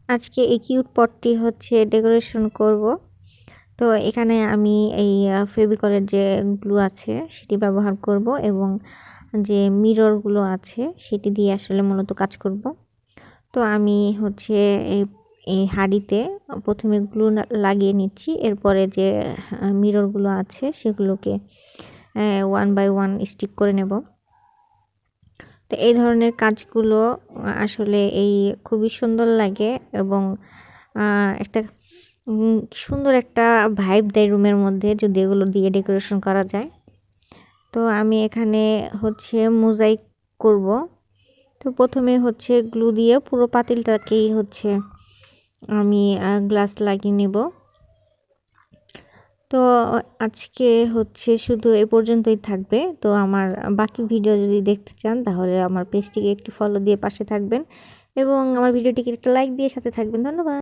আজকে এই কিউট পটটি হচ্ছে ডেকোরেশন করব। তো এখানে আমি এই ফেভিকলের যে গ্লু আছে সেটি ব্যবহার করব এবং যে মিররগুলো আছে সেটি দিয়ে আসলে মূলত কাজ করব। তো আমি হচ্ছে এই এই হাঁড়িতে প্রথমে গ্লু লাগিয়ে নিচ্ছি, এরপরে যে মিররগুলো আছে সেগুলোকে ওয়ান বাই ওয়ান স্টিক করে নেব। তো এই ধরনের কাজগুলো আসলে খুবই সুন্দর লাগে এবং একটা সুন্দর একটা ভাইব দেয় রুমের মধ্যে যদি এগুলো দিয়ে ডেকোরেশন করা যায়। তো আমি এখানে হচ্ছে মোজাইক করব। তো প্রথমে হচ্ছে গ্লু দিয়ে পুরো পাতিলটাকেই হচ্ছে আমি গ্লাস লাগিয়ে নেব। তো আজকে হচ্ছে শুধু এ পর্যন্তই থাকবে। তো আমার বাকি ভিডিও যদি দেখতে চান তাহলে আমার পেজটিকে একটু ফলো দিয়ে পাশে থাকবেন এবং আমার ভিডিওটিকে একটা লাইক দিয়ে সাথে থাকবেন। ধন্যবাদ।